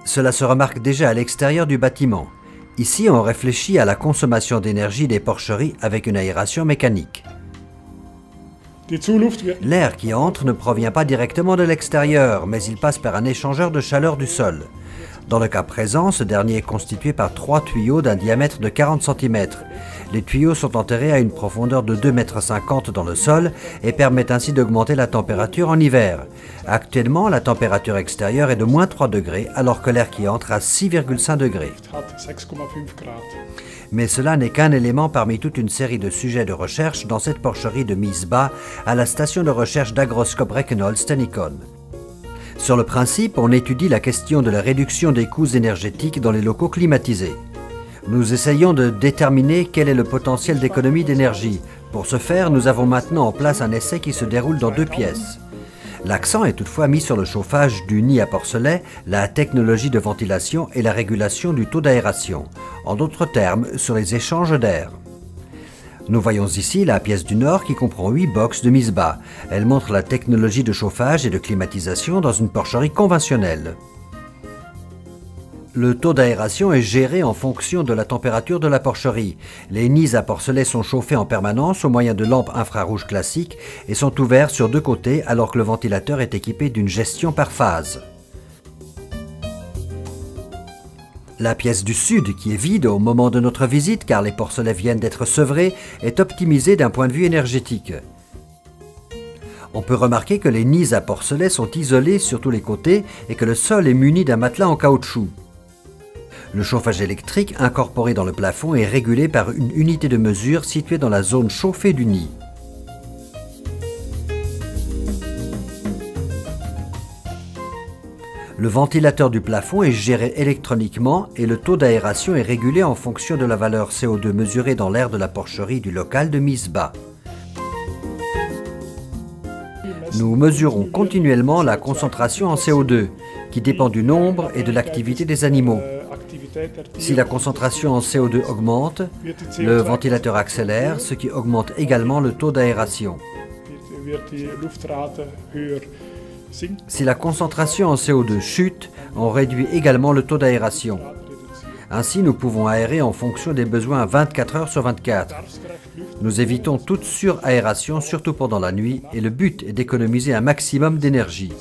Cela se remarque déjà à l'extérieur du bâtiment. Ici, on réfléchit à la consommation d'énergie des porcheries avec une aération mécanique. L'air qui entre ne provient pas directement de l'extérieur, mais il passe par un échangeur de chaleur du sol. Dans le cas présent, ce dernier est constitué par 3 tuyaux d'un diamètre de 40 cm. Les tuyaux sont enterrés à une profondeur de 2,50 m dans le sol et permettent ainsi d'augmenter la température en hiver. Actuellement, la température extérieure est de moins 3 degrés, alors que l'air qui entre a 6,5 degrés. Mais cela n'est qu'un élément parmi toute une série de sujets de recherche dans cette porcherie de Miesbach à la station de recherche d'Agroscope Recklinghausen. Sur le principe, on étudie la question de la réduction des coûts énergétiques dans les locaux climatisés. Nous essayons de déterminer quel est le potentiel d'économie d'énergie. Pour ce faire, nous avons maintenant en place un essai qui se déroule dans 2 pièces. L'accent est toutefois mis sur le chauffage du nid à porcelet, la technologie de ventilation et la régulation du taux d'aération. En d'autres termes, sur les échanges d'air. Nous voyons ici la pièce du nord qui comprend 8 boxes de Miesbach. Elle montre la technologie de chauffage et de climatisation dans une porcherie conventionnelle. Le taux d'aération est géré en fonction de la température de la porcherie. Les nids à porcelet sont chauffés en permanence au moyen de lampes infrarouges classiques et sont ouverts sur 2 côtés alors que le ventilateur est équipé d'une gestion par phase. La pièce du sud, qui est vide au moment de notre visite car les porcelets viennent d'être sevrés, est optimisée d'un point de vue énergétique. On peut remarquer que les nids à porcelet sont isolés sur tous les côtés et que le sol est muni d'un matelas en caoutchouc. Le chauffage électrique incorporé dans le plafond est régulé par une unité de mesure située dans la zone chauffée du nid. Le ventilateur du plafond est géré électroniquement et le taux d'aération est régulé en fonction de la valeur CO2 mesurée dans l'air de la porcherie du local de Miesbach. Nous mesurons continuellement la concentration en CO2, qui dépend du nombre et de l'activité des animaux. Si la concentration en CO2 augmente, le ventilateur accélère, ce qui augmente également le taux d'aération. Si la concentration en CO2 chute, on réduit également le taux d'aération. Ainsi, nous pouvons aérer en fonction des besoins 24 heures sur 24. Nous évitons toute suraération, surtout pendant la nuit, et le but est d'économiser un maximum d'énergie.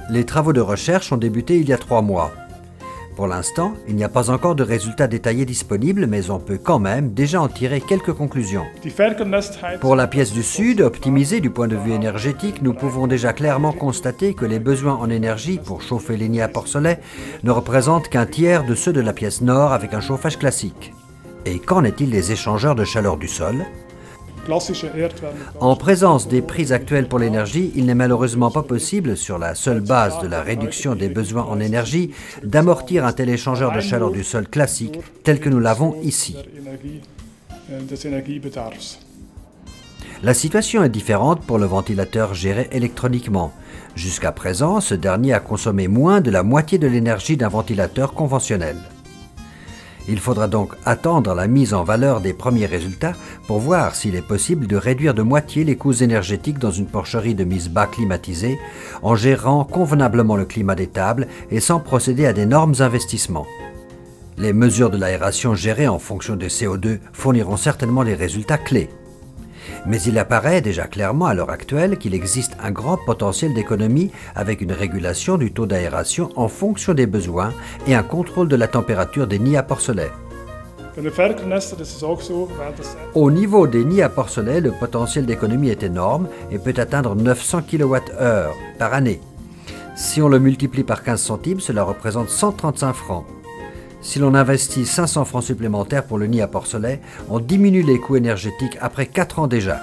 Les travaux de recherche ont débuté il y a 3 mois. Pour l'instant, il n'y a pas encore de résultats détaillés disponibles, mais on peut quand même déjà en tirer quelques conclusions. Pour la pièce du sud, optimisée du point de vue énergétique, nous pouvons déjà clairement constater que les besoins en énergie pour chauffer les nids à porcelet ne représentent qu'un tiers de ceux de la pièce nord avec un chauffage classique. Et qu'en est-il des échangeurs de chaleur du sol ? En présence des prix actuels pour l'énergie, il n'est malheureusement pas possible, sur la seule base de la réduction des besoins en énergie, d'amortir un tel échangeur de chaleur du sol classique tel que nous l'avons ici. La situation est différente pour le ventilateur géré électroniquement. Jusqu'à présent, ce dernier a consommé moins de la moitié de l'énergie d'un ventilateur conventionnel. Il faudra donc attendre la mise en valeur des premiers résultats pour voir s'il est possible de réduire de moitié les coûts énergétiques dans une porcherie de Miesbach climatisée en gérant convenablement le climat des tables et sans procéder à d'énormes investissements. Les mesures de l'aération gérées en fonction des CO2 fourniront certainement des résultats clés. Mais il apparaît déjà clairement à l'heure actuelle qu'il existe un grand potentiel d'économie avec une régulation du taux d'aération en fonction des besoins et un contrôle de la température des nids à porcelet. Au niveau des nids à porcelet, le potentiel d'économie est énorme et peut atteindre 900 kWh par année. Si on le multiplie par 15 centimes, cela représente 135 francs. Si l'on investit 500 francs supplémentaires pour le nid à porcelet, on diminue les coûts énergétiques après 4 ans déjà.